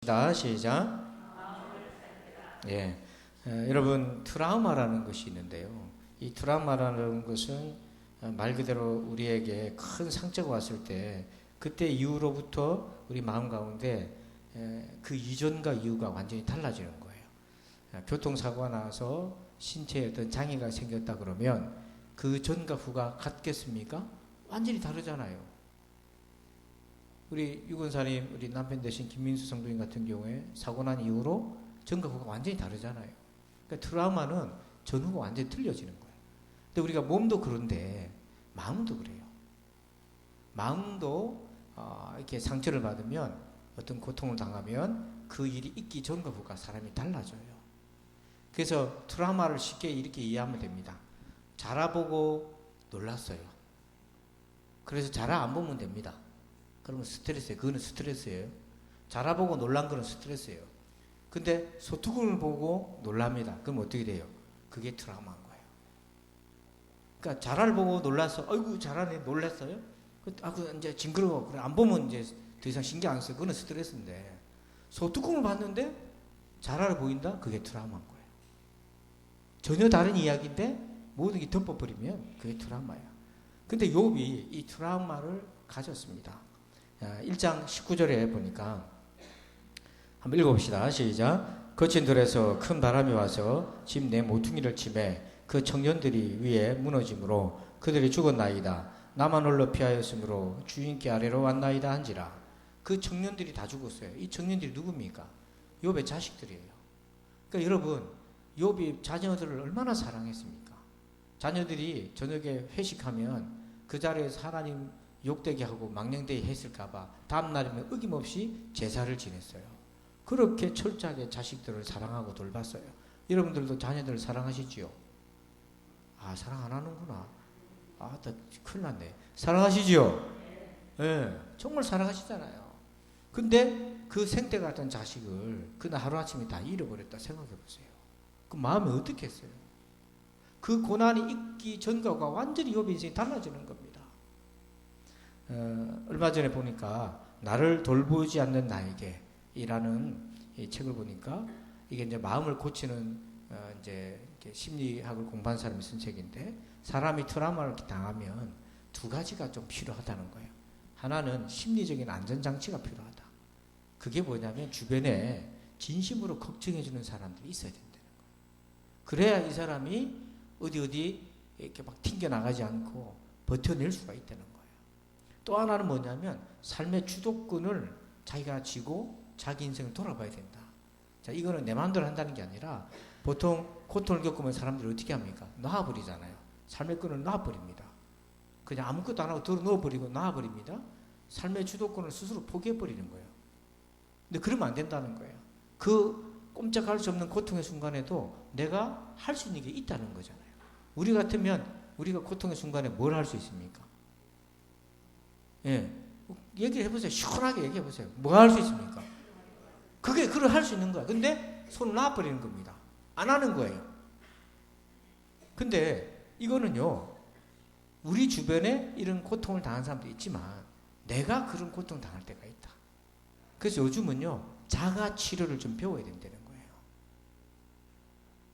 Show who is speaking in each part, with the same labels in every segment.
Speaker 1: 시작. 예, 여러분 트라우마라는 것이 있는데요. 이 트라우마라는 것은 말 그대로 우리에게 큰 상처가 왔을 때 그때 이후로부터 우리 마음 가운데 그 이전과 이후가 완전히 달라지는 거예요. 교통사고가 나서 신체에 어떤 장애가 생겼다 그러면 그 전과 후가 같겠습니까? 완전히 다르잖아요. 우리 유건사님, 우리 남편 되신 김민수 성도님 같은 경우에 사고 난 이후로 전과 후가 완전히 다르잖아요. 그러니까 트라우마는 전후가 완전히 틀려지는 거예요. 근데 우리가 몸도 그런데 마음도 그래요. 마음도 이렇게 상처를 받으면 어떤 고통을 당하면 그 일이 있기 전과 후가 사람이 달라져요. 그래서 트라우마를 쉽게 이렇게 이해하면 됩니다. 자라보고 놀랐어요. 그래서 자라 안 보면 됩니다. 그러면 스트레스예요. 그거는 스트레스예요. 자라보고 놀란 거는 스트레스예요. 근데 소뚜껑을 보고 놀랍니다. 그럼 어떻게 돼요? 그게 트라우마인 거예요. 그러니까 자라를 보고 놀라서 아이고 자라네 놀랐어요? 그 이제 징그러워. 그래 안 보면 이제 더 이상 신경 안 써요. 그거는 스트레스인데 소뚜껑을 봤는데 자라를 보인다? 그게 트라우마인 거예요. 전혀 다른 이야기인데 모든 게 덮어버리면 그게 트라우마예요. 근데 욥이 이 트라우마를 가졌습니다. 1장 19절에 보니까 한번 읽어봅시다. 시작. 거친 들에서 큰 바람이 와서 집 내 모퉁이를 치매 그 청년들이 위에 무너짐으로 그들이 죽었나이다. 나만 홀로 피하였으므로 주인께 아래로 왔나이다 한지라. 그 청년들이 다 죽었어요. 이 청년들이 누굽니까? 욥의 자식들이에요. 그러니까 여러분 욥이 자녀들을 얼마나 사랑했습니까? 자녀들이 저녁에 회식하면 그 자리에서 하나님 욕되게 하고 망령되게 했을까봐 다음날이면 어김없이 제사를 지냈어요. 그렇게 철저하게 자식들을 사랑하고 돌봤어요. 여러분들도 자녀들을 사랑하시지요? 사랑 안 하는구나. 나 큰일 났네. 사랑하시지요? 네, 정말 사랑하시잖아요. 근데 그 생태 같은 자식을 그날 하루아침에 다 잃어버렸다 생각해보세요. 그 마음이 어떻겠어요? 그 고난이 있기 전과 완전히 욥의 인생이 달라지는 겁니다. 얼마 전에 보니까 나를 돌보지 않는 나에게 이라는 이 책을 보니까 이게 이제 마음을 고치는 이제 심리학을 공부한 사람이 쓴 책인데 사람이 트라우마를 당하면 두 가지가 좀 필요하다는 거예요. 하나는 심리적인 안전장치가 필요하다. 그게 뭐냐면 주변에 진심으로 걱정해주는 사람들이 있어야 된다는 거예요. 그래야 이 사람이 어디 이렇게 막 튕겨나가지 않고 버텨낼 수가 있다는 거예요. 또 하나는 뭐냐면 삶의 주도권을 자기가 쥐고 자기 인생을 돌아봐야 된다. 자, 이거는 내 마음대로 한다는 게 아니라 보통 고통을 겪으면 사람들이 어떻게 합니까? 놔버리잖아요. 삶의 끈을 놔버립니다. 그냥 아무것도 안 하고 들어 넣어버리고 놔버립니다. 삶의 주도권을 스스로 포기해버리는 거예요. 근데 그러면 안 된다는 거예요. 그 꼼짝할 수 없는 고통의 순간에도 내가 할 수 있는 게 있다는 거잖아요. 우리 같으면 우리가 고통의 순간에 뭘 할 수 있습니까? 예, 얘기해보세요. 시원하게 얘기해보세요. 뭐 할 수 있습니까? 그게 그걸 할 수 있는 거야. 근데 손을 놔버리는 겁니다. 안 하는 거예요. 근데 이거는요, 우리 주변에 이런 고통을 당한 사람도 있지만 내가 그런 고통 당할 때가 있다. 그래서 요즘은요, 자가 치료를 좀 배워야 된다는 거예요.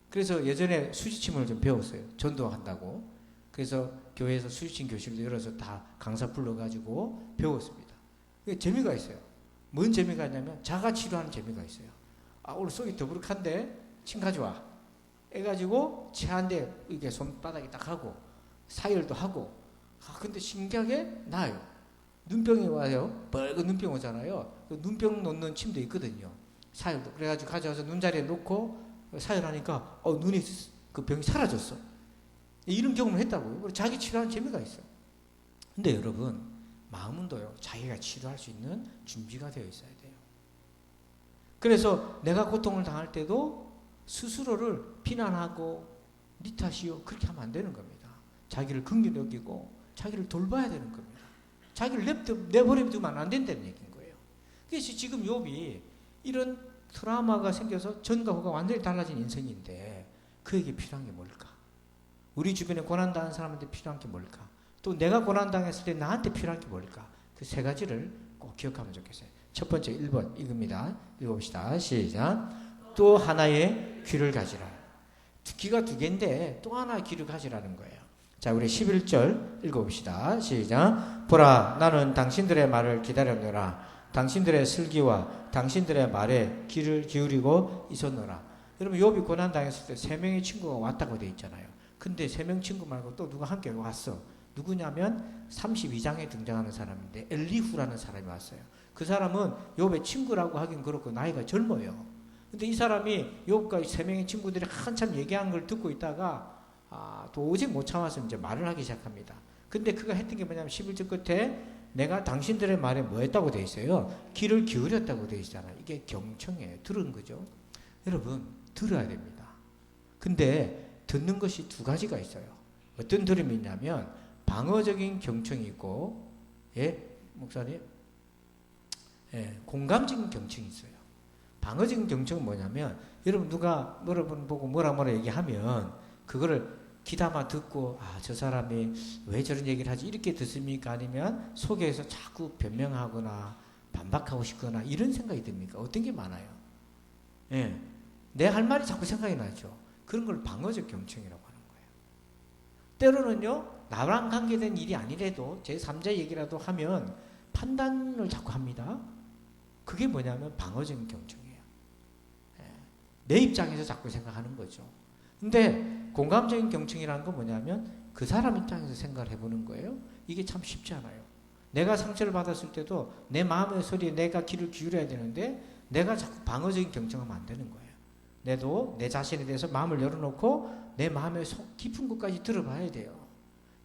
Speaker 1: 그래서 예전에 수지침을 좀 배웠어요. 전도한다고. 그래서 교회에서 수지침 교실도 열어서 다 강사 불러가지고 배웠습니다. 그게 재미가 있어요. 뭔 재미가 있냐면 자가 치료하는 재미가 있어요. 오늘 속이 더부룩한데 침 가져와. 해가지고 체한데 이게 손바닥에 딱 하고 사열도 하고. 근데 신기하게 나아요. 눈병이 와요. 빨간 눈병 오잖아요. 그 눈병 놓는 침도 있거든요. 사열도. 그래가지고 가져와서 눈자리에 놓고 사열하니까 눈이 그 병이 사라졌어. 이런 경험을 했다고요. 자기 치료하는 재미가 있어요. 근데 여러분 마음은도요, 자기가 치료할 수 있는 준비가 되어 있어야 돼요. 그래서 내가 고통을 당할 때도 스스로를 비난하고 네 탓이요 그렇게 하면 안 되는 겁니다. 자기를 긍휼히 여기고 자기를 돌봐야 되는 겁니다. 자기를 내버려두면 안 된다는 얘기인 거예요. 그래서 지금 욥이 이런 트라우마가 생겨서 전과 후가 완전히 달라진 인생인데 그에게 필요한 게 뭘까? 우리 주변에 고난당한 사람한테 필요한 게 뭘까? 또 내가 고난당했을 때 나한테 필요한 게 뭘까? 그 세 가지를 꼭 기억하면 좋겠어요. 첫 번째 1번 이겁니다. 읽어봅시다. 시작. 또 하나의 귀를 가지라. 귀가 두 개인데 또 하나 귀를 가지라는 거예요. 자, 우리 11절 읽어봅시다. 시작. 보라, 나는 당신들의 말을 기다렸노라. 당신들의 슬기와 당신들의 말에 귀를 기울이고 있었노라. 여러분, 욥이 고난 당했을 때 3명의 친구가 왔다고 돼 있잖아요. 근데 3명 친구 말고 또 누가 함께 왔어. 누구냐면 32장에 등장하는 사람인데 엘리후라는 사람이 왔어요. 그 사람은 욥의 친구라고 하긴 그렇고 나이가 젊어요. 근데 이 사람이 욥과 3명의 친구들이 한참 얘기한 걸 듣고 있다가 도저히 못 참아서 이제 말을 하기 시작합니다. 근데 그가 했던 게 뭐냐면 11절 끝에 내가 당신들의 말에 뭐 했다고 돼 있어요? 귀를 기울였다고 돼 있잖아요. 이게 경청이에요. 들은 거죠. 여러분, 들어야 됩니다. 근데 듣는 것이 두 가지가 있어요. 어떤 들음이 있냐면 방어적인 경청이 있고, 예, 목사님, 예, 공감적인 경청이 있어요. 방어적인 경청은 뭐냐면 여러분 누가 여러분 보고 뭐라 얘기하면 그거를 귀담아 듣고 저 사람이 왜 저런 얘기를 하지 이렇게 듣습니까? 아니면 속에서 자꾸 변명하거나 반박하고 싶거나 이런 생각이 듭니까? 어떤 게 많아요? 예, 내 할 말이 자꾸 생각이 나죠. 그런 걸 방어적 경청이라고 하는 거예요. 때로는요, 나랑 관계된 일이 아니래도 제3자 얘기라도 하면 판단을 자꾸 합니다. 그게 뭐냐면 방어적인 경청이에요. 예, 내 입장에서 자꾸 생각하는 거죠. 근데 공감적인 경청이라는 건 뭐냐면 그 사람 입장에서 생각을 해보는 거예요. 이게 참 쉽지 않아요. 내가 상처를 받았을 때도 내 마음의 소리에 내가 귀를 기울여야 되는데 내가 자꾸 방어적인 경청하면 안 되는 거예요. 내도 내 자신에 대해서 마음을 열어놓고 내 마음의 깊은 곳까지 들어봐야 돼요.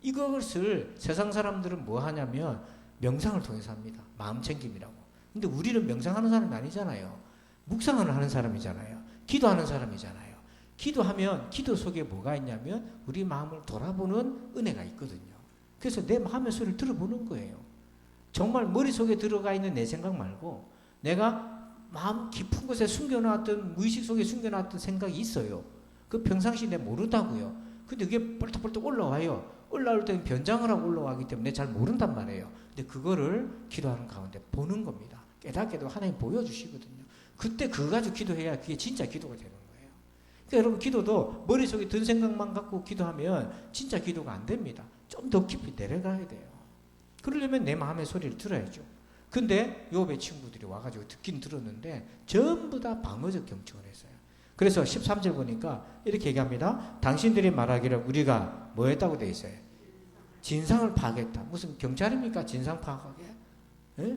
Speaker 1: 이것을 세상 사람들은 뭐 하냐면 명상을 통해서 합니다. 마음 챙김이라고. 근데 우리는 명상하는 사람이 아니잖아요. 묵상을 하는 사람이잖아요. 기도하는 사람이잖아요. 기도하면 기도 속에 뭐가 있냐면 우리 마음을 돌아보는 은혜가 있거든요. 그래서 내 마음의 소리를 들어보는 거예요. 정말 머릿속에 들어가 있는 내 생각 말고 내가 마음 깊은 곳에 숨겨놨던 무의식 속에 숨겨놨던 생각이 있어요. 그 평상시 내 모른다고요. 근데 그게 뻘떡뻘떡 올라와요. 올라올 때는 변장을 하고 올라가기 때문에 잘 모른단 말이에요. 근데 그거를 기도하는 가운데 보는 겁니다. 깨닫게도 하나님 보여주시거든요. 그때 그거 가지고 기도해야 그게 진짜 기도가 되는 거예요. 그러니까 여러분 기도도 머릿속에 든 생각만 갖고 기도하면 진짜 기도가 안 됩니다. 좀 더 깊이 내려가야 돼요. 그러려면 내 마음의 소리를 들어야죠. 근데 욥의 친구들이 와가지고 듣긴 들었는데 전부 다 방어적 경청을 했어요. 그래서 13절 보니까 이렇게 얘기합니다. 당신들이 말하기를 우리가 뭐 했다고 돼 있어요? 진상을 파악했다. 무슨 경찰입니까? 진상 파악하게? 예?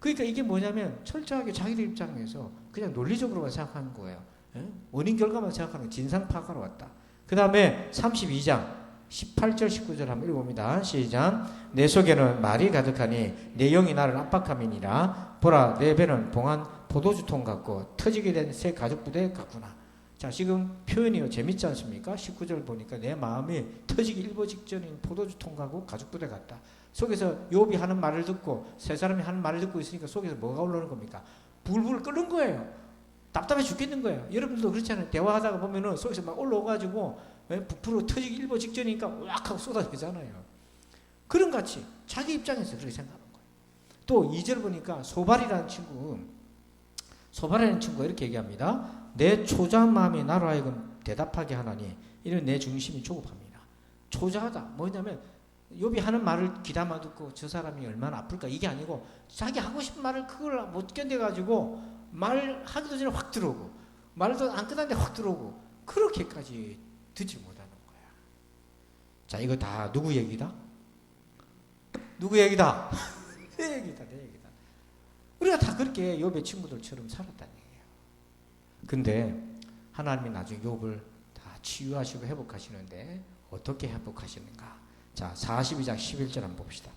Speaker 1: 그러니까 이게 뭐냐면 철저하게 자기들 입장에서 그냥 논리적으로만 생각하는 거예요. 예? 원인 결과만 생각하는 거예요. 진상 파악하러 왔다. 그 다음에 32장 18절 19절 한번 읽어봅니다. 시작. 내 속에는 말이 가득하니 내 영이 나를 압박함이니라. 보라, 내 배는 봉한 포도주통 같고 터지게 된 새 가죽부대 같구나. 자, 지금 표현이 재밌지 않습니까? 19절 보니까 내 마음이 터지기 일보 직전인 포도주통 같고 가죽부대 같다. 속에서 욥이 하는 말을 듣고 세 사람이 하는 말을 듣고 있으니까 속에서 뭐가 올라오는 겁니까? 불불 끓는 거예요. 답답해 죽겠는 거예요. 여러분들도 그렇잖아요. 대화하다가 보면은 속에서 막 올라오가지고 부풀어 터지기 일보 직전이니까 으악 하고 쏟아지잖아요. 그런 같이 자기 입장에서 그렇게 생각하는 거예요. 또 2절 보니까 소발이라는 친구가 이렇게 얘기합니다. 내 초자한 마음이 나로 하여금 대답하게 하나니 이는 내 중심이 조급합니다. 초자하다. 뭐냐면 욥이 하는 말을 귀담아 듣고 저 사람이 얼마나 아플까 이게 아니고 자기 하고 싶은 말을 그걸 못 견뎌가지고 말하기도 전에 확 들어오고 말도 안 끝났는데 확 들어오고 그렇게까지 듣지 못하는 거야. 자, 이거 다 누구 얘기다? 누구 얘기다? 내 얘기다. 우리가 다 그렇게 욥의 친구들처럼 살았다는 얘기예요. 근데 하나님이 나중에 욥을 다 치유하시고 회복하시는데 어떻게 회복하시는가? 자, 42장 11절 한번 봅시다.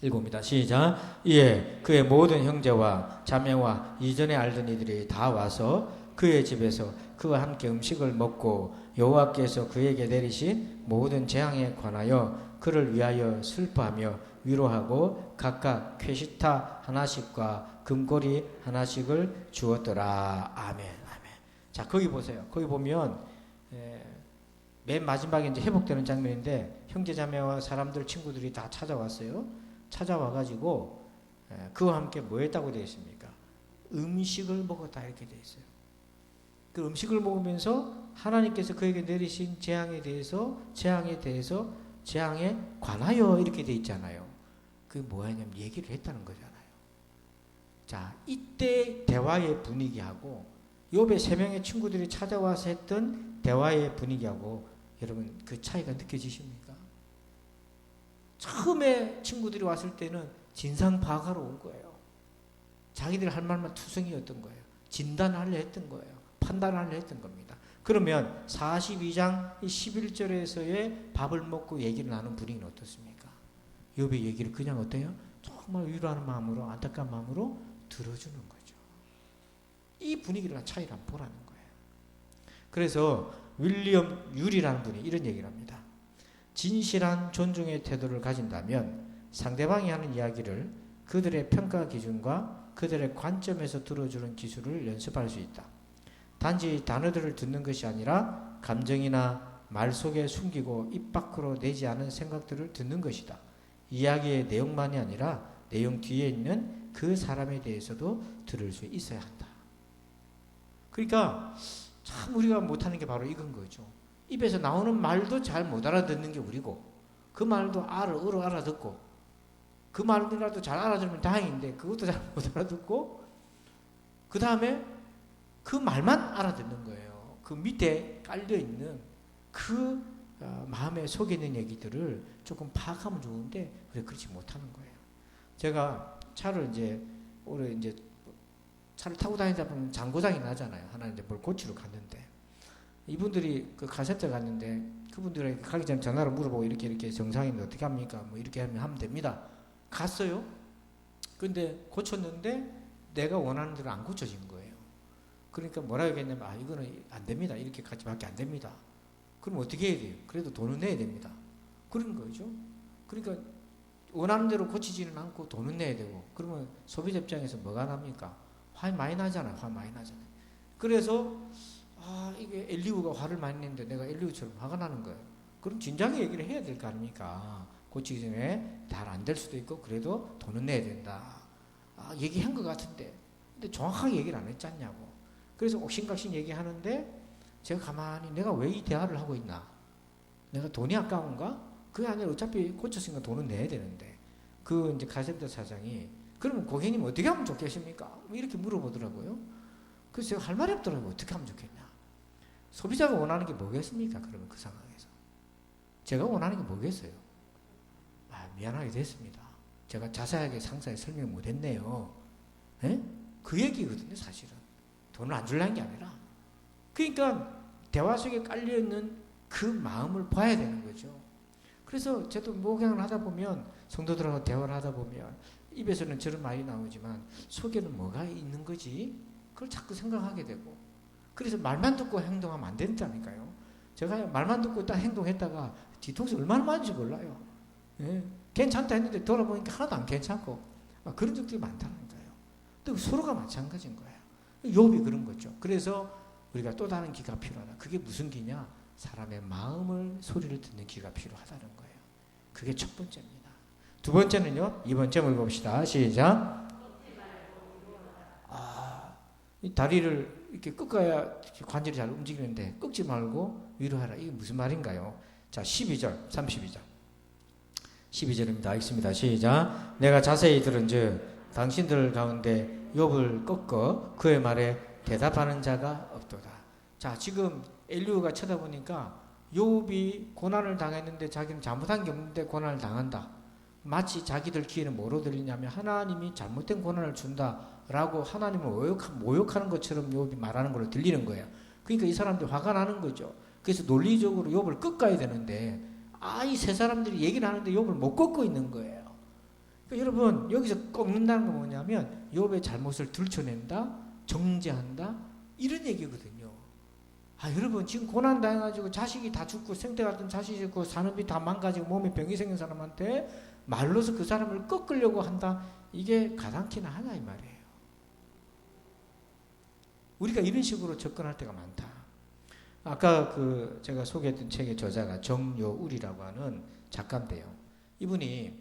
Speaker 1: 읽어봅니다. 시작. 이에 그의 모든 형제와 자매와 이전에 알던 이들이 다 와서 그의 집에서 그와 함께 음식을 먹고 여호와께서 그에게 내리신 모든 재앙에 관하여 그를 위하여 슬퍼하며 위로하고 각각 쾌시타 하나씩과 금고리 하나씩을 주었더라. 아멘. 자, 거기 보세요. 거기 보면 맨 마지막에 이제 회복되는 장면인데 형제 자매와 사람들 친구들이 다 찾아왔어요. 찾아와가지고 그와 함께 뭐 했다고 되어 있습니까? 음식을 먹었다 이렇게 되어 있어요. 그 음식을 먹으면서 하나님께서 그에게 내리신 재앙에 관하여 이렇게 되어 있잖아요. 그게 뭐냐면 얘기를 했다는 거잖아요. 자, 이때 대화의 분위기하고 욥의 3명의 친구들이 찾아와서 했던 대화의 분위기하고 여러분 그 차이가 느껴지십니까? 처음에 친구들이 왔을 때는 진상 파악하러 온 거예요. 자기들이 할 말만 투성이었던 거예요. 진단하려 했던 거예요. 판단하려 했던 겁니다. 그러면 42장 11절에서의 밥을 먹고 얘기를 나눈 분위기는 어떻습니까? 욥의 얘기를 그냥 어때요? 정말 위로하는 마음으로, 안타까운 마음으로 들어주는 거죠. 이 분위기랑 차이를 한번 보라는 거예요. 그래서 윌리엄 율이라는 분이 이런 얘기를 합니다. 진실한 존중의 태도를 가진다면 상대방이 하는 이야기를 그들의 평가 기준과 그들의 관점에서 들어주는 기술을 연습할 수 있다. 단지 단어들을 듣는 것이 아니라 감정이나 말 속에 숨기고 입 밖으로 내지 않은 생각들을 듣는 것이다. 이야기의 내용만이 아니라 내용 뒤에 있는 그 사람에 대해서도 들을 수 있어야 한다. 그러니까 참 우리가 못하는 게 바로 이건 거죠. 입에서 나오는 말도 잘 못 알아듣는 게 우리고 그 말도 알아듣고 그 말이라도 잘 알아들으면 다행인데 그것도 잘 못 알아듣고 그 다음에 그 말만 알아듣는 거예요. 그 밑에 깔려있는 그 마음에 속에 있는 얘기들을 조금 파악하면 좋은데 그렇지 못하는 거예요. 제가 차를 올해 차를 타고 다니다 보면 장고장이 나잖아요. 하나 뭘 고치러 갔는데 이분들이 그 카센터 갔는데 그분들에게 가기 전에 전화로 물어보고 이렇게 정상인데 어떻게 합니까? 뭐 이렇게 하면 됩니다. 갔어요. 근데 고쳤는데 내가 원하는 대로 안 고쳐진 거예요. 그러니까 뭐라 하겠냐면 이거는 안 됩니다. 이렇게까지밖에 안 됩니다. 그럼 어떻게 해야 돼요? 그래도 돈은 내야 됩니다. 그런 거죠. 그러니까 원하는 대로 고치지는 않고 돈은 내야 되고 그러면 소비자 입장에서 뭐가 납니까? 화 많이 나잖아요. 그래서 이게 엘리우가 화를 많이 내는데 내가 엘리우처럼 화가 나는 거예요. 그럼 진작에 얘기를 해야 될 거 아닙니까? 고치기 전에 잘 안 될 수도 있고 그래도 돈은 내야 된다. 얘기한 것 같은데 근데 정확하게 얘기를 안 했잖냐고. 그래서 옥신각신 얘기하는데 제가 가만히 내가 왜 이 대화를 하고 있나? 내가 돈이 아까운가? 그게 아니라 어차피 고쳤으니까 돈은 내야 되는데 그 이제 카센터 사장이 그러면 고객님 어떻게 하면 좋겠습니까? 뭐 이렇게 물어보더라고요. 그래서 제가 할 말이 없더라고요. 어떻게 하면 좋겠냐? 소비자가 원하는 게 뭐겠습니까? 그러면 그 상황에서 제가 원하는 게 뭐겠어요? 미안하게 됐습니다. 제가 자세하게 상세히 설명 못했네요. 그 얘기거든요, 사실은. 돈을 안 주려는 게 아니라. 그러니까 대화 속에 깔려있는 그 마음을 봐야 되는 거죠. 그래서 저도 목양을 하다 보면 성도들하고 대화를 하다 보면 입에서는 저런 말이 나오지만 속에는 뭐가 있는 거지? 그걸 자꾸 생각하게 되고 그래서 말만 듣고 행동하면 안 된다니까요. 제가 말만 듣고 딱 행동했다가 뒤통수 얼마나 맞은지 몰라요. 괜찮다 했는데 돌아보니까 하나도 안 괜찮고 그런 적들이 많다는 거예요. 또 서로가 마찬가지인 거예요. 욥이 그런 거죠. 그래서 우리가 또 다른 기가 필요하다. 그게 무슨 기냐? 사람의 마음을 소리를 듣는 기가 필요하다는 거예요. 그게 첫 번째입니다. 두 번째는요. 이번 점을 봅시다. 시작. 이 다리를 이렇게 꺾어야 관절이 잘 움직이는데 꺾지 말고 위로하라. 이게 무슨 말인가요? 자, 12절, 32절. 12절입니다. 읽습니다. 시작. 내가 자세히 들은즉 당신들 가운데 욥을 꺾어 그의 말에 대답하는 자가 없도다. 자, 지금 엘리후가 쳐다보니까 욥이 고난을 당했는데 자기는 잘못한 게 없는데 고난을 당한다. 마치 자기들 귀에는 뭐로 들리냐면 하나님이 잘못된 고난을 준다라고 하나님을 모욕하는 것처럼 욥이 말하는 걸로 들리는 거예요. 그러니까 이 사람들 화가 나는 거죠. 그래서 논리적으로 욥을 꺾어야 되는데 이 세 사람들이 얘기를 하는데 욥을 못 꺾고 있는 거예요. 그러니까 여러분 여기서 꺾는다는 건 뭐냐면 욥의 잘못을 들춰낸다, 정죄한다 이런 얘기거든요. 여러분 지금 고난 당해가지고 자식이 다 죽고 생태 같은 자식이 있고 사는 비 다 망가지고 몸에 병이 생긴 사람한테 말로서 그 사람을 꺾으려고 한다. 이게 가당키나 하냐 이 말이에요. 우리가 이런 식으로 접근할 때가 많다. 아까 제가 소개했던 책의 저자가 정여울이라고 하는 작가인데요. 이분이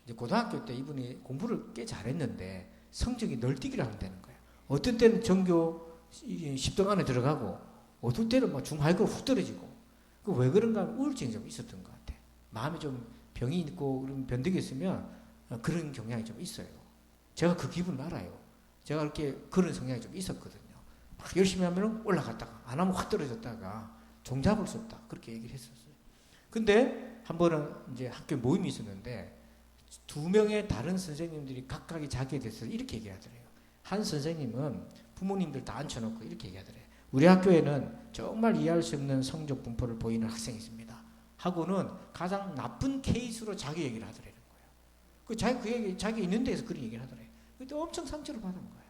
Speaker 1: 이제 고등학교 때 이분이 공부를 꽤 잘했는데 성적이 널뛰기를 하면 되는 거예요. 어떤 때는 전교 10등 안에 들어가고 어떤 때는 뭐 중하위권 훅 떨어지고. 그 왜 그런가 하면 우울증이 좀 있었던 것 같아. 마음에 좀 병이 있고 그런 변덕이 있으면 그런 경향이 좀 있어요. 제가 그 기분을 알아요. 제가 이렇게 그런 성향이 좀 있었거든요. 막 열심히 하면 올라갔다가 안 하면 확 떨어졌다가 종잡을 수 없다. 그렇게 얘기를 했었어요. 근데 한 번은 이제 학교 모임이 있었는데 2명의 다른 선생님들이 각각이 자기에 대해서 이렇게 얘기하더래요. 한 선생님은 부모님들 다 앉혀놓고 이렇게 얘기하더래요. 우리 학교에는 정말 이해할 수 없는 성적 분포를 보이는 학생이 있습니다. 하고는 가장 나쁜 케이스로 자기 얘기를 하더라는 거예요. 그 얘기, 자기 있는 데에서 그런 얘기를 하더래요. 그때 엄청 상처를 받은 거예요.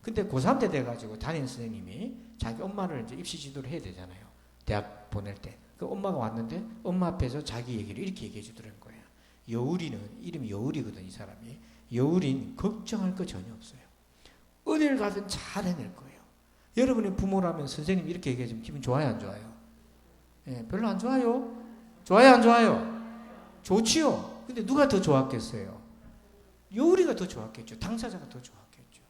Speaker 1: 근데 고3 때 돼가지고 담임 선생님이 자기 엄마를 이제 입시 지도를 해야 되잖아요. 대학 보낼 때. 그 엄마가 왔는데 엄마 앞에서 자기 얘기를 이렇게 얘기해 주더라는 거예요. 여울이는, 이름이 여울이거든, 이 사람이. 여울인 걱정할 거 전혀 없어요. 어딜 가든 잘 해낼 거예요. 여러분이 부모라면 선생님 이렇게 얘기해주면 기분 좋아요, 안 좋아요? 예, 별로 안 좋아요? 좋아요, 안 좋아요? 좋지요. 근데 누가 더 좋았겠어요? 여울이가 더 좋았겠죠. 당사자가 더 좋았겠죠.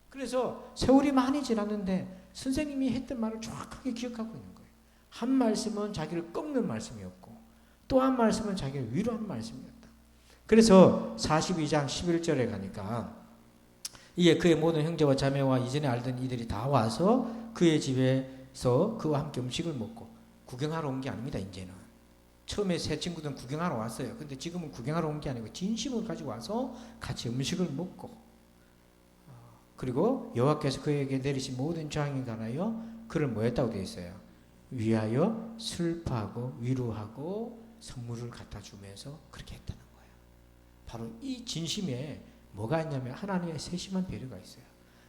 Speaker 1: 그래서 세월이 많이 지났는데 선생님이 했던 말을 정확하게 기억하고 있는 거예요. 한 말씀은 자기를 꺾는 말씀이었고 또 한 말씀은 자기를 위로하는 말씀이었다. 그래서 42장 11절에 가니까 이에 그의 모든 형제와 자매와 이전에 알던 이들이 다 와서 그의 집에서 그와 함께 음식을 먹고 구경하러 온 게 아닙니다. 이제는 처음에 새 친구들은 구경하러 왔어요. 근데 지금은 구경하러 온 게 아니고 진심을 가지고 와서 같이 음식을 먹고 그리고 여호와께서 그에게 내리신 모든 재앙에 관하여 그를 뭐 했다고 되어 있어요? 위하여 슬퍼하고 위로하고 선물을 갖다 주면서 그렇게 했다는 거예요. 바로 이 진심에 뭐가 있냐면 하나님의 세심한 배려가 있어요.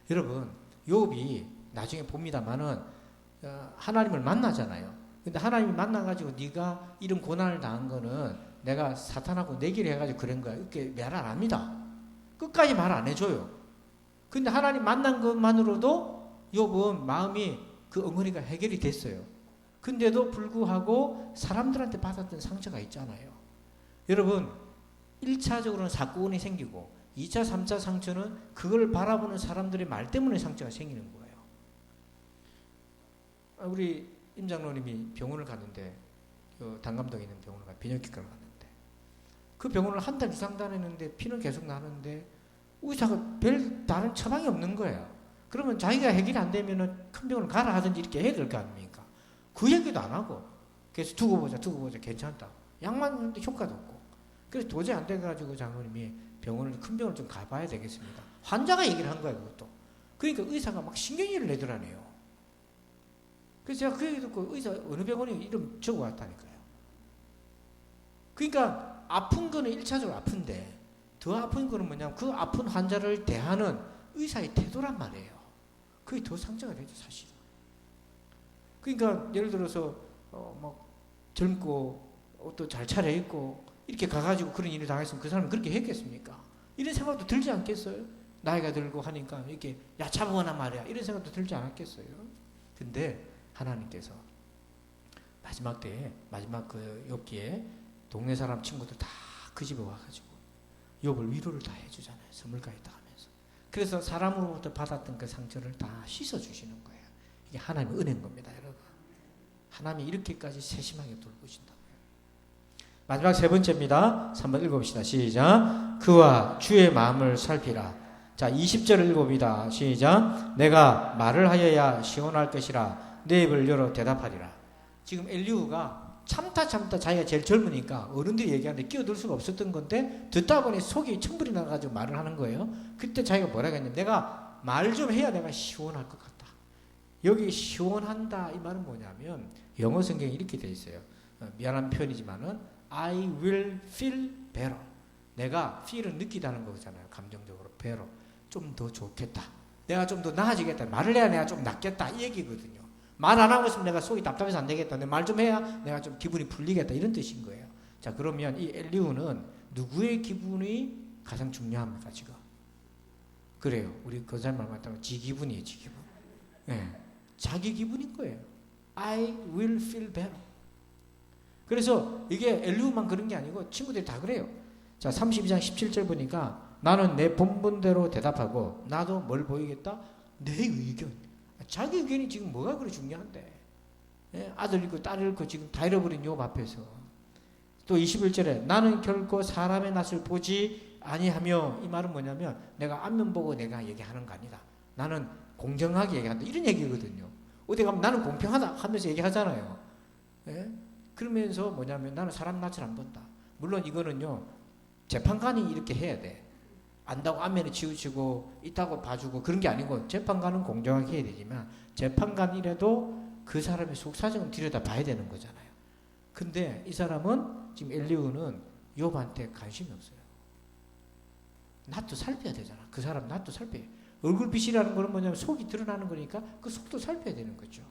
Speaker 1: 여러분 욥이 나중에 봅니다마는 하나님을 만나잖아요. 근데 하나님이 만나가지고 네가 이런 고난을 당한 거는 내가 사탄하고 내기를 해가지고 그런 거야. 이렇게 말 안 합니다. 끝까지 말 안 해줘요. 근데 하나님 만난 것만으로도 욥은 마음이 그 엉덩이가 해결이 됐어요. 근데도 불구하고 사람들한테 받았던 상처가 있잖아요. 여러분 1차적으로는 사건이 생기고 2차, 3차 상처는 그걸 바라보는 사람들의 말 때문에 상처가 생기는 거예요. 우리 임 장로님이 병원을 갔는데 단감동에 있는 병원을 가 비뇨기과를 갔는데 그 병원을 한 달 이상 다녔는데 피는 계속 나는데 의사가 별 다른 처방이 없는 거예요. 그러면 자기가 해결이 안 되면은 큰 병원을 가라 하든지 이렇게 해야 될 거 아닙니까? 그 얘기도 안 하고 그래서 두고 보자 괜찮다. 약만 하는데 효과도 없고 그래서 도저히 안 돼가지고 장로님이 병원을 큰 병원을 좀 가봐야 되겠습니다. 환자가 얘기를 한 거예요. 그것도. 그러니까 의사가 막 신경질을 내더라네요. 그래서 제가 그 얘기 듣고 의사 어느 병원에 이름 적어왔다니까요. 그러니까 아픈 거는 1차적으로 아픈데 더 아픈 거는 뭐냐면 그 아픈 환자를 대하는 의사의 태도란 말이에요. 그게 더 상처가 되죠, 사실은. 그러니까 예를 들어서 막 젊고 옷도 잘 차려입고 이렇게 가가지고 그런 일을 당했으면 그 사람은 그렇게 했겠습니까? 이런 생각도 들지 않겠어요? 나이가 들고 하니까 이렇게 야차보거나 말이야 이런 생각도 들지 않았겠어요? 근데 하나님께서 마지막 때에 마지막 그 욥기에 동네 사람 친구들 다 그 집에 와가지고 욥을 위로를 다 해주잖아요. 선물까지 다 하면서. 그래서 사람으로부터 받았던 그 상처를 다 씻어주시는 거예요. 이게 하나님의 은혜인 겁니다, 여러분. 하나님이 이렇게까지 세심하게 돌보신다고요. 마지막 세 번째입니다. 3번 읽어봅시다. 시작. 그와 주의 마음을 살피라. 자, 20절을 읽어봅니다. 시작. 내가 말을 하여야 시원할 것이라 내 입을 열어 대답하리라. 지금 엘리후가 참다 자기가 제일 젊으니까 어른들이 얘기하는데 끼어들 수가 없었던 건데 듣다 보니 속이 천불이 나가지고 말을 하는 거예요. 그때 자기가 뭐라고 했냐면 내가 말 좀 해야 내가 시원할 것 같다. 여기 시원한다 이 말은 뭐냐면 영어 성경에 이렇게 돼 있어요. 미안한 표현이지만은 I will feel better. 내가 feel은 느끼다는 거잖아요. 감정적으로 better. 좀 더 좋겠다. 내가 좀 더 나아지겠다. 말을 해야 내가 좀 낫겠다 이 얘기거든요. 말 안 하고 있으면 내가 속이 답답해서 안 되겠다. 내 말 좀 해야 내가 좀 기분이 풀리겠다. 이런 뜻인 거예요. 자, 그러면 이 엘리후는 누구의 기분이 가장 중요합니까, 지금? 그래요. 우리 그 사람 말 맞다면 지 기분이에요, 지 기분. 네. 자기 기분인 거예요. I will feel better. 그래서 이게 엘리후만 그런 게 아니고 친구들이 다 그래요. 자, 32장 17절 보니까 나는 내 본분대로 대답하고 나도 뭘 보이겠다? 내 의견. 자기 의견이 지금 뭐가 그리 중요한데. 예? 아들 잃고 딸 잃고 지금 다 잃어버린 욥 앞에서. 또 21절에 나는 결코 사람의 낯을 보지 아니하며, 이 말은 뭐냐면 내가 앞면 보고 내가 얘기하는 거 아니다. 나는 공정하게 얘기한다. 이런 얘기거든요. 어디 가면 나는 공평하다 하면서 얘기하잖아요. 예? 그러면서 뭐냐면 나는 사람 낯을 안 본다. 물론 이거는요, 재판관이 이렇게 해야 돼. 안다고 앞면에 치우치고 있다고 봐주고 그런 게 아니고, 재판관은 공정하게 해야 되지만 재판관이라도 그 사람의 속사정을 들여다 봐야 되는 거잖아요. 근데 이 사람은 지금 엘리후는 욥한테 관심이 없어요. 낯도 살펴야 되잖아. 그 사람 낯도 살펴야 돼. 얼굴빛이라는 거는 뭐냐면 속이 드러나는 거니까 그 속도 살펴야 되는 거죠.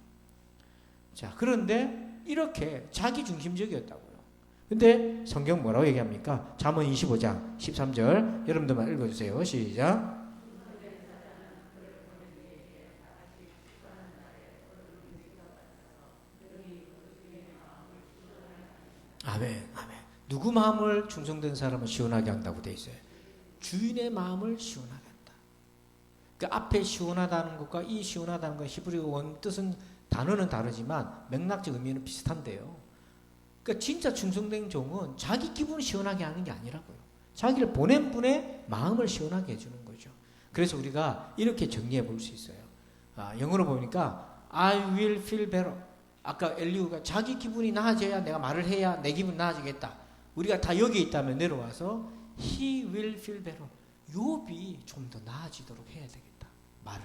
Speaker 1: 자, 그런데 이렇게 자기 중심적이었다고요. 근데 성경 뭐라고 얘기합니까? 잠언 25장 13절 여러분들만 읽어주세요. 시작. 아멘, 아멘. 누구 마음을 충성된 사람은 시원하게 한다고 돼 있어요. 주인의 마음을 시원하게 한다. 그 앞에 시원하다는 것과 이 시원하다는 것, 히브리어 원 뜻은 단어는 다르지만 맥락적 의미는 비슷한데요. 그러니까 진짜 충성된 종은 자기 기분을 시원하게 하는 게 아니라고요. 자기를 보낸 분의 마음을 시원하게 해주는 거죠. 그래서 우리가 이렇게 정리해 볼 수 있어요. 영어로 보니까 I will feel better. 아까 엘리후가 자기 기분이 나아져야 내가 말을 해야 내 기분 나아지겠다. 우리가 다 여기에 있다면 내려와서 He will feel better. 욥이 좀 더 나아지도록 해야 되겠다. 말을.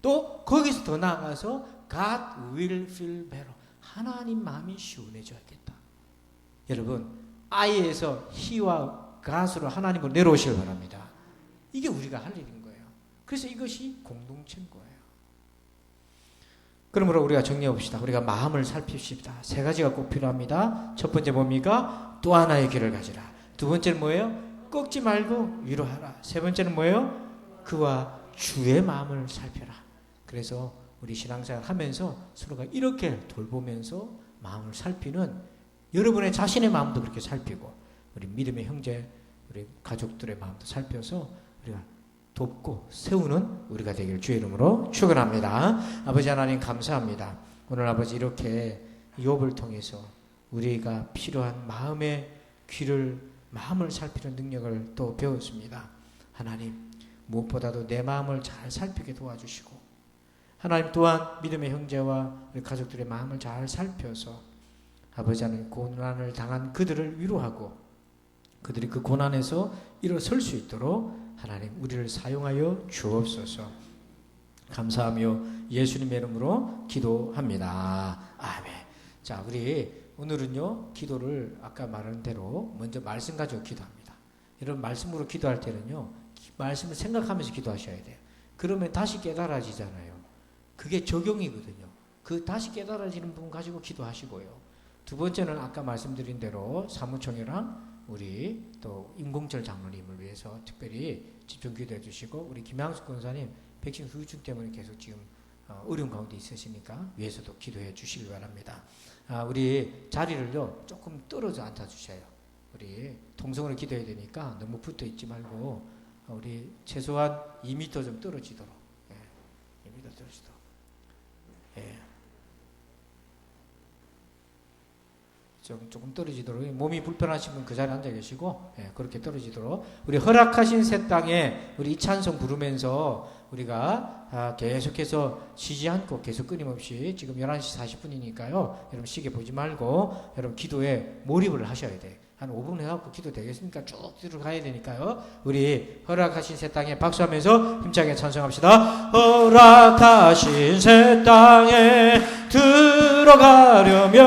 Speaker 1: 또 거기서 더 나아가서 God will feel better. 하나님 마음이 시원해져야겠다. 여러분, I에서 He와 God으로 하나님으로 내려오시길 바랍니다. 이게 우리가 할 일인 거예요. 그래서 이것이 공동체인 거예요. 그러므로 우리가 정리해 봅시다. 우리가 마음을 살핍시다. 세 가지가 꼭 필요합니다. 첫 번째 뭡니까? 또 하나의 길을 가지라. 두 번째는 뭐예요? 꺾지 말고 위로하라. 세 번째는 뭐예요? 그와 주의 마음을 살펴라. 그래서 우리 신앙생활 하면서 서로가 이렇게 돌보면서 마음을 살피는, 여러분의 자신의 마음도 그렇게 살피고 우리 믿음의 형제, 우리 가족들의 마음도 살펴서 우리가 돕고 세우는 우리가 되길 주의 이름으로 축원합니다. 아버지 하나님 감사합니다. 오늘 아버지 이렇게 욥을 통해서 우리가 필요한 마음의 귀를, 마음을 살피는 능력을 또 배웠습니다. 하나님, 무엇보다도 내 마음을 잘 살피게 도와주시고, 하나님 또한 믿음의 형제와 우리 가족들의 마음을 잘 살펴서 아버지 하나님 고난을 당한 그들을 위로하고 그들이 그 고난에서 일어설 수 있도록 하나님 우리를 사용하여 주옵소서. 감사하며 예수님의 이름으로 기도합니다. 아멘. 자, 우리 오늘은요, 기도를 아까 말한 대로 먼저 말씀 가지고 기도합니다. 여러분, 말씀으로 기도할 때는요, 말씀을 생각하면서 기도하셔야 돼요. 그러면 다시 깨달아지잖아요. 그게 적용이거든요. 그 다시 깨달아지는 부분 가지고 기도하시고요. 두 번째는 아까 말씀드린 대로 사무총회랑 우리 또 임공철 장로님을 위해서 특별히 집중 기도해 주시고, 우리 김양숙 권사님 백신 후유증 때문에 계속 지금 어려운 가운데 있으시니까 위해서도 기도해 주시기 바랍니다. 우리 자리를요 조금 떨어져 앉아 주셔요. 우리 통성으로 기도해야 되니까 너무 붙어 있지 말고 우리 최소한 2m 좀 떨어지도록, 2m 떨어지도록. 예. 조금 떨어지도록, 몸이 불편하시면 그 자리에 앉아 계시고, 그렇게 떨어지도록 우리 허락하신 새 땅에 우리 이 찬송 부르면서 우리가 계속해서 쉬지 않고 계속 끊임없이, 지금 11시 40분이니까요 여러분 시계 보지 말고 여러분 기도에 몰입을 하셔야 돼. 한 5분 해갖고 기도 되겠습니까? 쭉 들어가야 되니까요. 우리 허락하신 새 땅에 박수하면서 힘차게 찬송합시다. 허락하신 새 땅에 들어가려면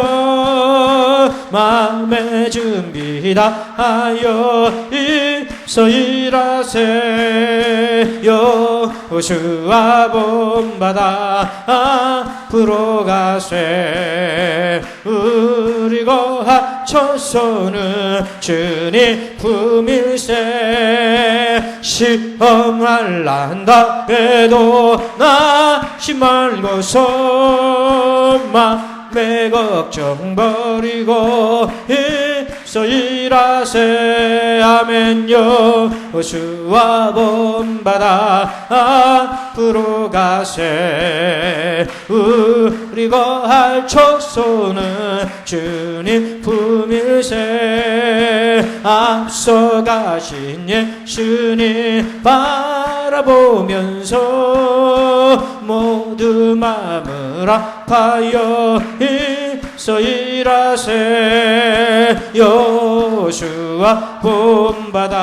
Speaker 1: 마음의 준비 다 하여 있어이라세. 여호수아 본받아 앞으로 가세. 우리 거하 첫 손은 주님 품일세. 시험할란다 해도 나지 말고서 매 걱정 버리고 힘써 일하세. 아멘. 여호수아 본받아 앞으로 가세. 우리 거할 족속은 주님 품일세. 앞서 가신 예수님 바라보면서 모두 마음을 아파여 힘써 일하세. 여호수아 본받아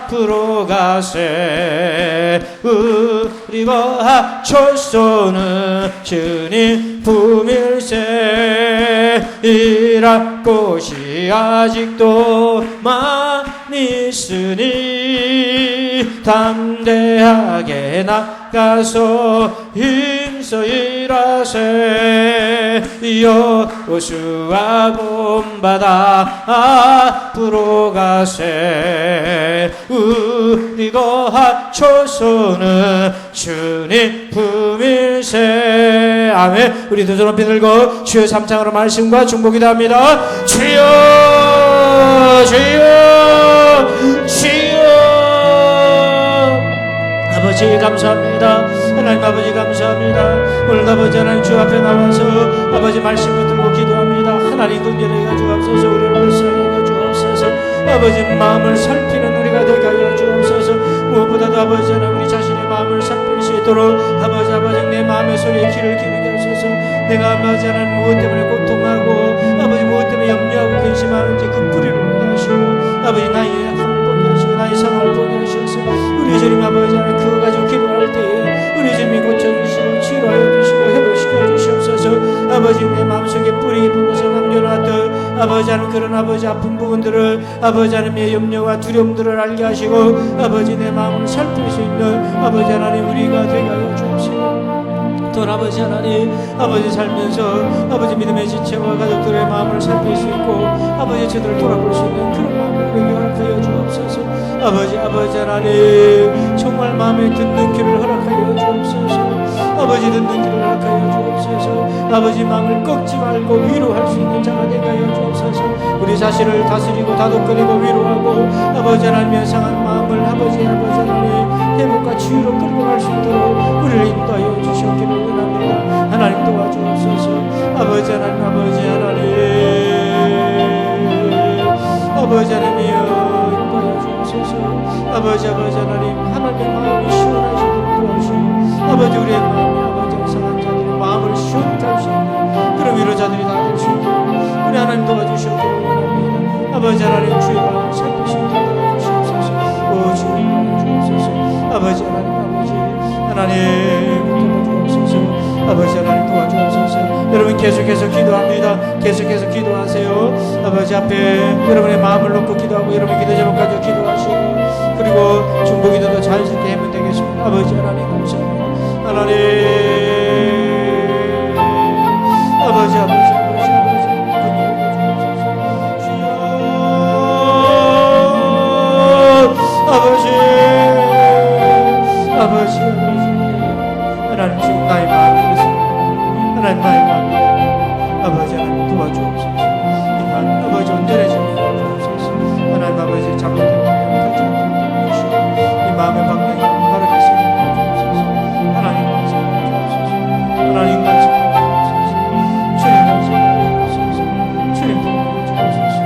Speaker 1: 앞으로 가세. 우리 거할 족속은 주님 품일세. 일할 곳이 아직도 많이 있으니 담대하게 나가서 힘써 일하세. 여호수아 본받아 앞으로 가세. 우리 거할 족속은 주님 품일세. 아멘. 우리 두 손 높이 들고 주여 삼창으로 말씀과 중보기도 합니다. 주여 주여 주여. 아버지 감사합니다. 하나님 아버지 감사합니다. 오늘 아버지 하나님 주 앞에 나와서 아버지 말씀 붙들고 기도합니다. 하나님 긍휼히 주옵소서. 우리를 불쌍히 주옵소서. 아버지 마음을 살피는 우리가 되게 하여 주옵소서. 무엇보다도 아버지 하나님 우리 자신의 마음을 살필 수 있도록 아버지 내 마음의 소리에 귀를 기울여 주소서. 내가 아버지 하나님 무엇 때문에 고통하고 아버지 무엇 때문에 염려하고 근심하는지 그 뿌리를 보내시고 아버지 나의 약함을 보게 하시고 나의 상황을 보게 하셔서 우리 주님 아버지 하나님 그거 가지고 기도할 때에 우리 주님이 고쳐주시고 치료하여 주시고 회복시켜 주시옵소서. 아버지 내 마음속에 뿌리 깊은 곳에 남겨놨던 아버지 하나님 그런 아버지 아픈 부분들을 아버지 하나님의 염려와 두려움들을 알게 하시고 아버지 내 마음을 살필 수 있는 아버지 하나님 우리가 되게 하여 주옵시고 또 아버지 하나님 아버지 살면서 아버지 믿음의 지체와 가족들의 마음을 살필 수 있고 아버지 제대로 돌아볼 수 있는 그런 마음을 우리에게 허락하여 주옵소서. 아버지 하나님 정말 마음에 듣는 길을 허락하여 주옵소서. 아버지 듣는 길을 허락하여 주옵소서. 아버지 마음을 꺾지 말고 위로할 수 있는 자가 되게 하여 주옵소서. 우리 자신을 다스리고 다독거리고 위로하고 아버지 하나님의 상한 마음을 아버지 하나님 회복과 치유로 끌고 갈 수 있도록 우리를 인도하여 주시옵기를 원합니다. 하나님 도와주옵소서. 아버지 하나님 아버지 하나님이여 인도하여 주옵소서. 아버지 하나님 하나님의 마음이 시원하시도록 도와주시고 아버지 우리의 마음이 아버지 상한 자들의 마음을 시원케 할 수 있는 그런 위로자들이 다 될 수 있도록 우리 하나님 도와주시옵기를 원합니다. 아버지 하나님 주의 마음을 살필 수 있도록 도와주시옵소서. 오 주님 도와주옵소서. 아버지 하나님 도와주옵소서. 아버지 하나님 도와주옵소서. 여러분 계속해서 기도합니다. 계속해서 기도하세요. 아버지 앞에 여러분의 마음을 놓고 기도하고 여러분의 기도 제목 가지고 기도하시고 그리고 중보기도도 자연스럽게 하면 되겠습니다. 아버지 하나님 감사합니다. 하나님 아버지 아버지 하나님 지금 나의 마음이 그렇습니다. 하나님 나의 마음이 아버지 하나님 도와주옵소서. 이 마음 아버지 온전해지게 도와주옵소서. 하나님 아버지 잘못된 방향을 가져주시고 이 마음의 방향이 바르게 쓰게 도와주옵소서. 하나님 말씀해 주옵소서. 하나님 말씀해 주옵소서. 주님 말씀해 주옵소서. 주님 도와주옵소서.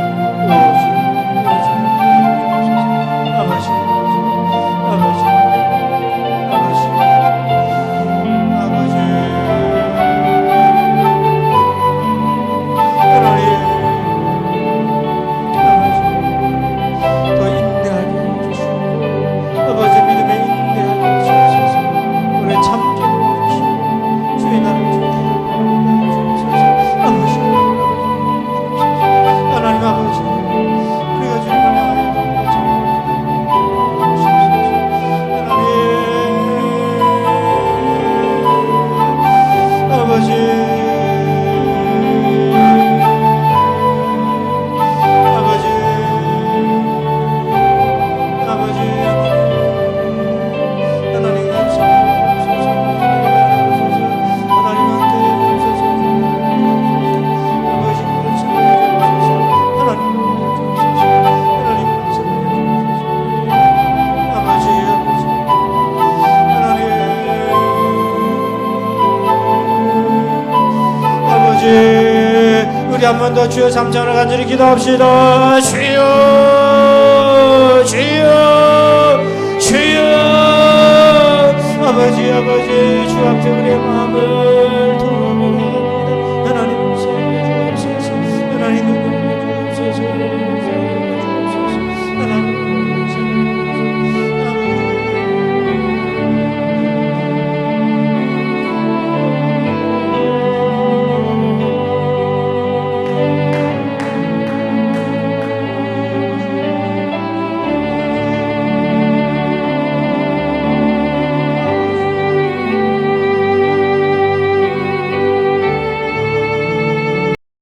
Speaker 1: 우리 한 번 더 주여 삼창을 간절히 기도합시다. 주여 주여